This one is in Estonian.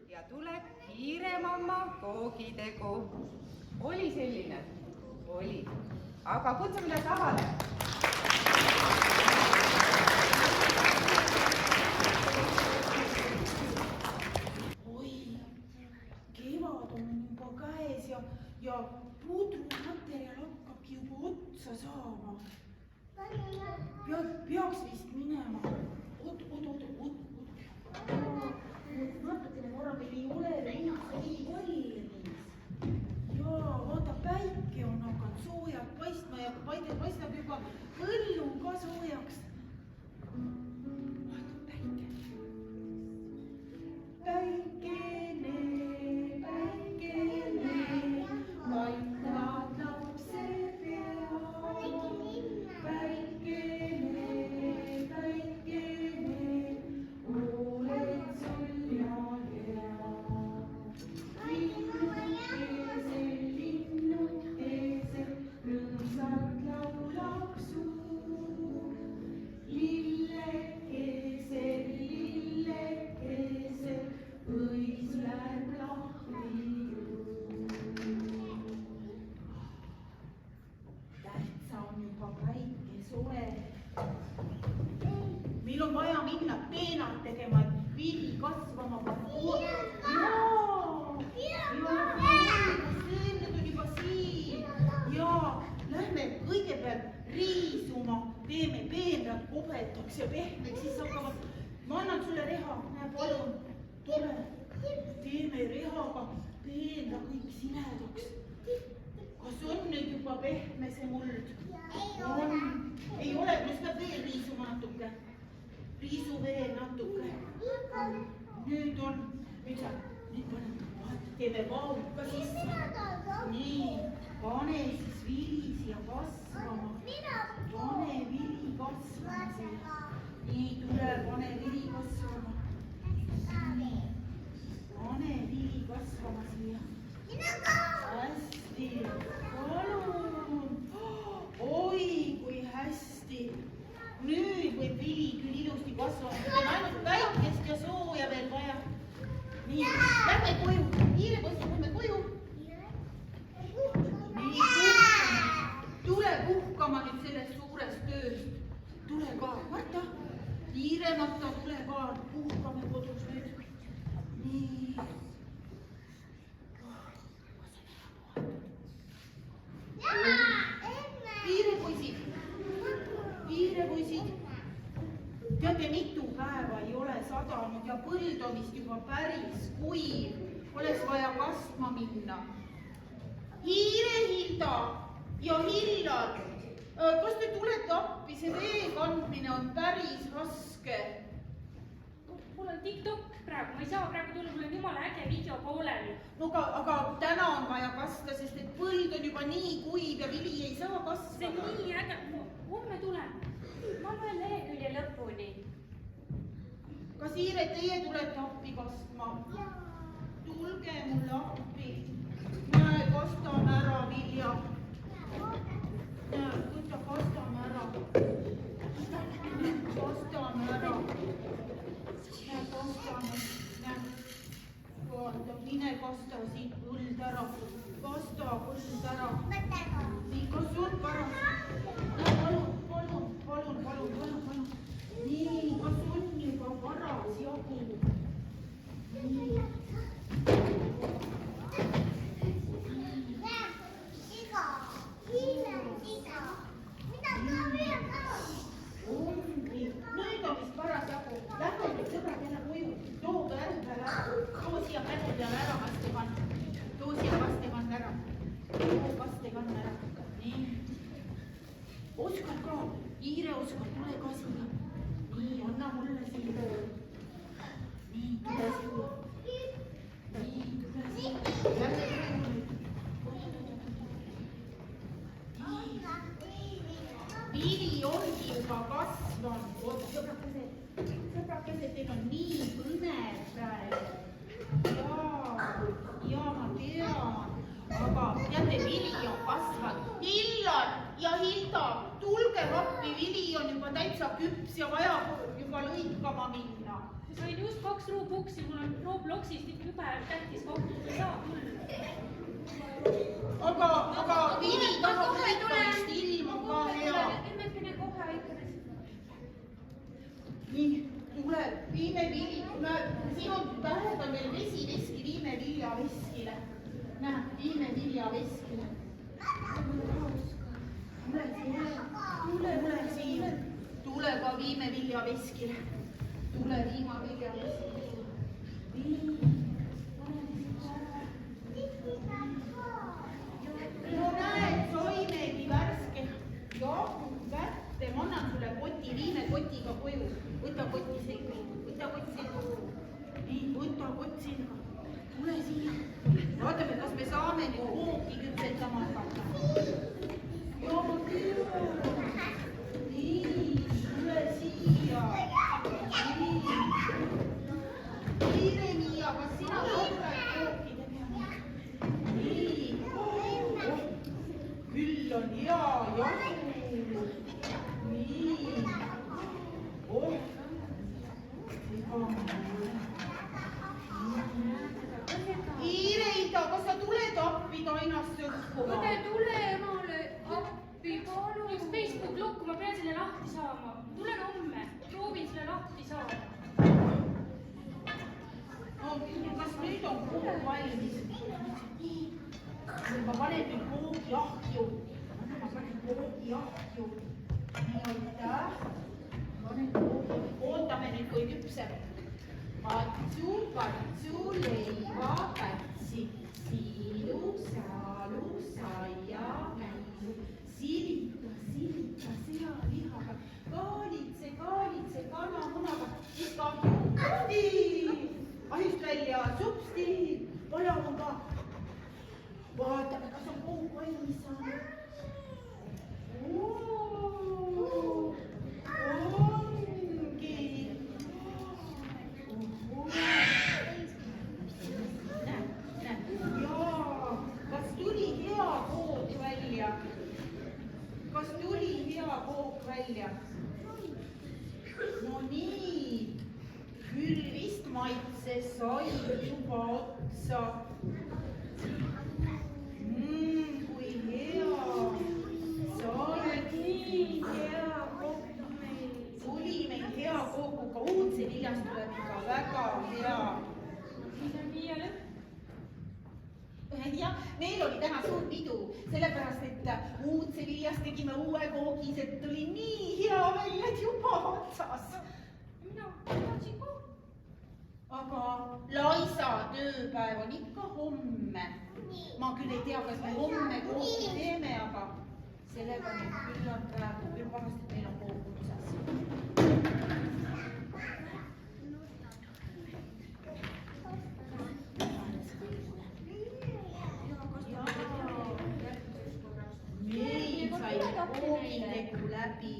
ja tuleb kiire mamma koogitegu. Oli selline? Oli. Aga kutsume ta lavale. Kevad on juba käes ja pudrumaterjal hakkabki juba otsa saama. Peaks vist minema. Oot. Natukene vara meil ei ole veel valmis. Jaa, vaata, päike on hakanud soojalt paistma ja paistab juba põllu ka soojaks. Vaata, päike. Paistad lapse pea. Päikene, oled sul ja hea. Linnukesed, rõõmsalt laulab suu. Lillekesed, õis läheb lahti juu. Tähtsa on juba päike soe. Meil on vaja minna peenart tegema, et vili kasvama panna. Seemned on juba siin. Jaa, lähme kõigepealt riisuma, teeme peenrad kobedaks ja pehmeks, siis hakkavad. Ma annan sulle reha, näe palun, tule. Teeme rehaga peenra kõik siledaks. Kas on nüüd juba pehme see muld? On. Ei ole, just peab veel riisuma natuke. Riisu veel natuke. Nüüd on. Nüüd paneme, teeme vauka sisse. Nii, pane siis vili siia kasvama. Pane vili kasvama siia. Nii, tule, pane vili kasvama. Pane vili kasvama siia. Hästi, palun. Oi, kui hästi. Nüüd võib vili küll ilusti kasvama. On ainult päikest ja sooja veel vaja. Nii, lähme koju. Kiire poisid, lähme koju. Nii, puhkama. Tule puhkama nüüd sellest suurest tööst. Tule ka, Marta. Kiiremata, tule ka. Puhkame kodus nüüd. Nii. Kiire poisid. Teate, mitu päeva ei ole sadanud ja põld on vist juba päris kuiv. Oleks vaja kastma minna. Hiire Hilda ja Hillar, kas te tulete appi? See vee kandmine on päris raske. Mul on TikTok praegu, ma ei saa praegu tulla, mul on jumala äge video pooleli. No aga täna on vaja kasta, sest et põld on juba nii kuiv ja vili ei saa kasvada. See on nii äge, homme tulen. Ma loen lehekülje lõpuni. Kas Hiire, teie tulete appi kastma? Tulge mulle appi. Näe, kastame ära vilja. Näe, võta, kastame ära. Kastame ära. Näe, kastame. Näe. Vaata, mine kasta siit põld ära. Kasta põld ära. Nii, kas on paras? Näe, palun. Nii, kas on juba paras jagu? Nii. Nüüd on vist paras jagu. Lähme nüüd sõbrad jälle koju. Too käru peale ära. Too siia käru peale ära kastekann. Too siia kastekann ära. Too kastekann ära. Nii. Oskar ka. Hiire Oskar, tule ka siia. Nii, anna mulle siia. Nii, tule siia. Nii, tule siia. Lähme vili ongi juba kasvanud. Sõbrakesed, teil on nii põnev praegu. Jaa, ma tean. Aga teate, vili on kasvanud. Hillar ja Hilda, tulge appi, vili on juba täitsa küps ja vajab juba juba lõikama minna. ma sain just 2 Robloxi, mul on Robloxist jube tähtis kohtus, ei saa tulla. aga Vili tahab lõikamist, ilm on ka hea. Emmekene kohe ikka. nii, tuleb, viime Vili, tuleb, siin on tähed on veel vesiveski, viime viljaveskile. näe, viime viljaveskile. tule siia, tule ka viime viljaveskile. tule viima viljaveskile. no näed, soimegi värske jahu kätte, ma annan sulle koti, viime kotiga koju. võta koti selga, võta kott selga. nii, võta kott selga. tule siia. vaatame, kas me saame nüüd kooki küpsetama hakata. nii, tule siia. kiire Miia, kas sina tuled kooki tegema? nii, küll on hea jahu. nii, Iireida, kas sa tuled appi Tainast sõhkuma? Õde, tule emale appi, palun. Üks Facebook lukku, ma pean selle lahti saama. Tulen homme, proovin selle lahti saada. no kas nüüd on kook valmis? ma panen nüüd koogi ahju. ma panen koogi ahju. nii, aitäh. ootame nüüd, kui küpseb. Katsu, leiva, katsi, siilu, saalu, saia, käilu, silita, sealihaga, kaalitse, kanamunaga, ikka supsti, ahjust välja, supsti, palun ka. vaatame, kas on kook valmis saanud. no nii, küll vist maitse sai juba otsa. kui hea, sai nii hea kook meil. tuli meil hea kookuga, uudseviljast tuleb ikka väga hea. Miia lõpp. jah, meil oli täna suur pidu, sellepärast et uudseviljast tegime uue koogi, see tuli nii hea välja, et juba otsas. mina tahtsin ka. aga Laisa tööpäev on ikka homme. ma küll ei tea, kas me homme kooki teeme, aga sellega nüüd küll on praegu küll vahest, et meil on kook otsas. meil sai koogitegu läbi.